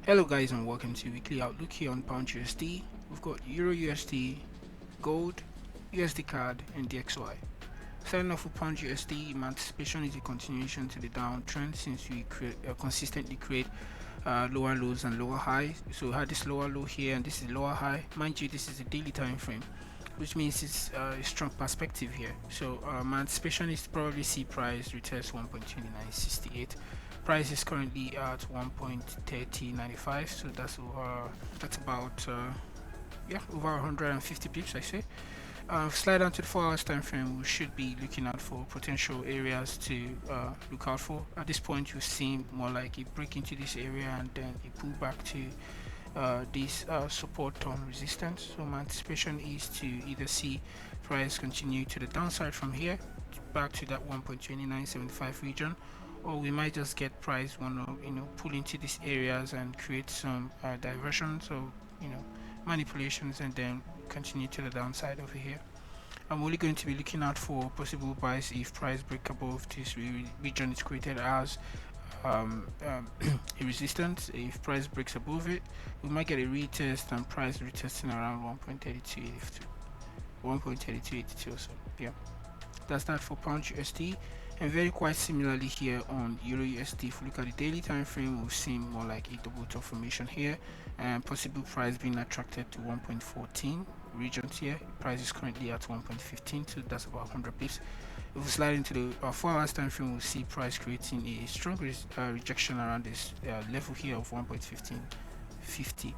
Hello guys and welcome to weekly outlook here on Pound USD. We've got Euro USD, Gold, USDCAD and DXY. Starting off with Pound USD, my anticipation is a continuation to the downtrend since we consistently create lower lows and lower highs. So we had this lower low here and this is lower high. Mind you, this is a daily time frame, which means it's a strong perspective here. So my anticipation is to probably see price retest 1.2968. Price is currently at 1.3095, so that's about over 150 pips I say. Slide down to the 4 hours time frame, we should be looking out for potential areas to look out for. At this point you see more like a break into this area and then a pullback to this support on resistance. So my anticipation is to either see price continue to the downside from here back to that 1.2975 region, or we might just get price want to pull into these areas and create some diversion, so manipulations, and then continue to the downside over here. I'm only going to be looking out for possible buys if price break above this region is created as a resistance. If price breaks above it, we might get a retest and price retesting around 1.3282, 1.3282 or so. Yeah, that's that for Pound USD. And very quite similarly here on Euro USD, if we look at the daily time frame, we've seen more like a double top formation here and possible price being attracted to 1.14 regions here. Price is currently at 1.15, so that's about 100 pips. If we slide into the 4 hours time frame, we'll see price creating a strong rejection around this level here of 1.1550,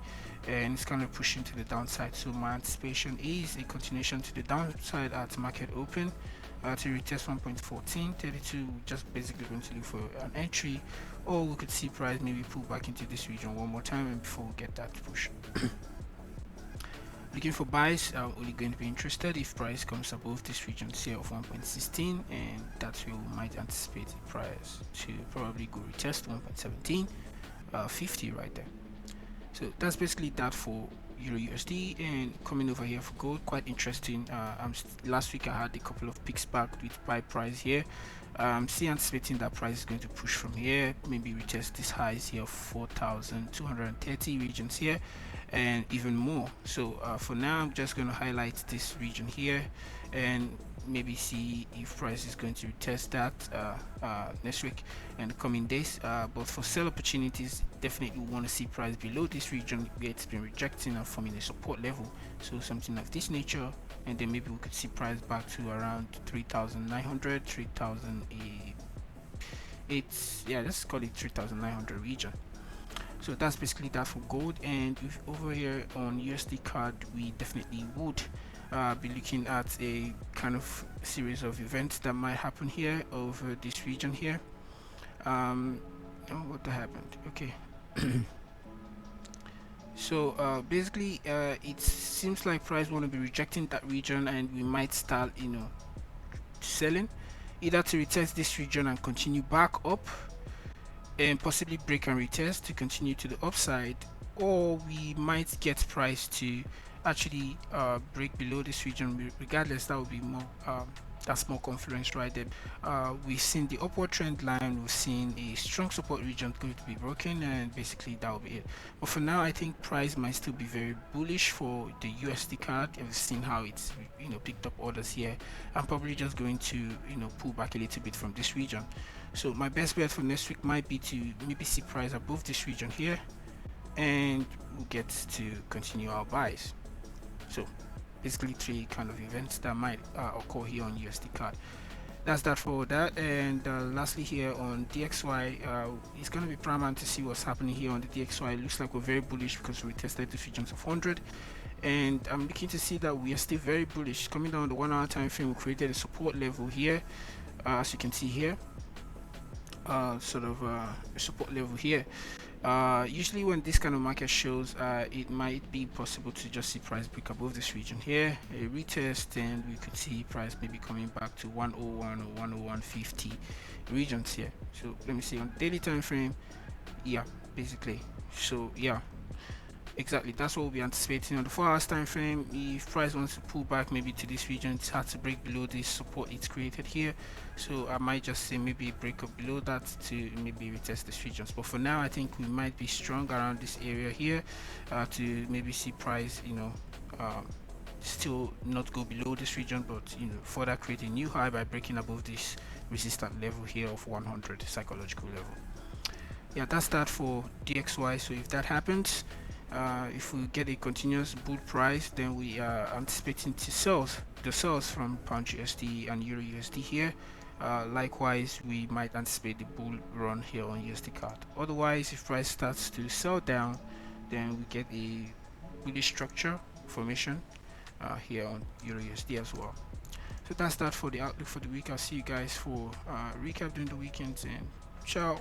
and it's kind of pushing to the downside. So my anticipation is a continuation to the downside at market open to retest 1.1432. Just basically going to look for an entry, or we could see price maybe pull back into this region one more time and before we get that push. Looking for buys, I'm only going to be interested if price comes above this region here of 1.16, and that's where we might anticipate the price to probably go retest 1.1750 right there. So that's basically that for Euro USD. And coming over here for gold, quite interesting. Last week I had a couple of picks back with buy price here. Still anticipating that price is going to push from here, maybe retest this highs here of 4,230 regions here and even more. So for now I'm just going to highlight this region here and maybe see if price is going to retest that next week and the coming days. But for sell opportunities, definitely want to see price below this region where it's been rejecting and forming a support level, so something of this nature, and then maybe we could see price back to around 3,900, 3,008, yeah, let's call it 3,900 region. So that's basically that for gold. And if over here on USD card, we definitely would be looking at a kind of series of events that might happen here over this region here. Oh, what happened? Okay. So basically it seems like price want to be rejecting that region, and we might start selling either to retest this region and continue back up and possibly break and retest to continue to the upside, or we might get price to actually break below this region. Regardless, that would be more that's more confluence right there. We've seen the upward trend line, we've seen a strong support region going to be broken, and basically that will be it. But for now I think price might still be very bullish for the USD card. We've seen how it's picked up orders here. I'm probably just going to pull back a little bit from this region. So my best bet for next week might be to maybe see price above this region here, and we'll get to continue our buys. So basically three kind of events that might occur here on USD card. That's that for that. And lastly here on DXY, it's going to be paramount to see what's happening here on the DXY. It looks like we're very bullish because we tested the regions of 100, and I'm looking to see that we are still very bullish. Coming down the 1 hour time frame, we created a support level here, as you can see here. Sort of a support level here. Usually when this kind of market shows, it might be possible to just see price break above this region here, a retest, and we could see price maybe coming back to 101 or 101.50 regions here. So let me see on daily time frame. Yeah, basically. So yeah, Exactly, that's what we'll be anticipating on the 4 hours time frame. If price wants to pull back maybe to this region, it's hard to break below this support it's created here. So I might just say maybe break up below that to maybe retest this regions. But for now, I think we might be strong around this area here to maybe see price, still not go below this region, but further create a new high by breaking above this resistant level here of 100 psychological level. Yeah, that's that for DXY. So if that happens, if we get a continuous bull price, then we are anticipating to the sells from pound USD and euro USD here. Likewise, we might anticipate the bull run here on USDCAD. Otherwise, if price starts to sell down, then we get a bullish structure formation here on euro USD as well. So that's that for the outlook for the week. I'll see you guys for recap during the weekends, and ciao.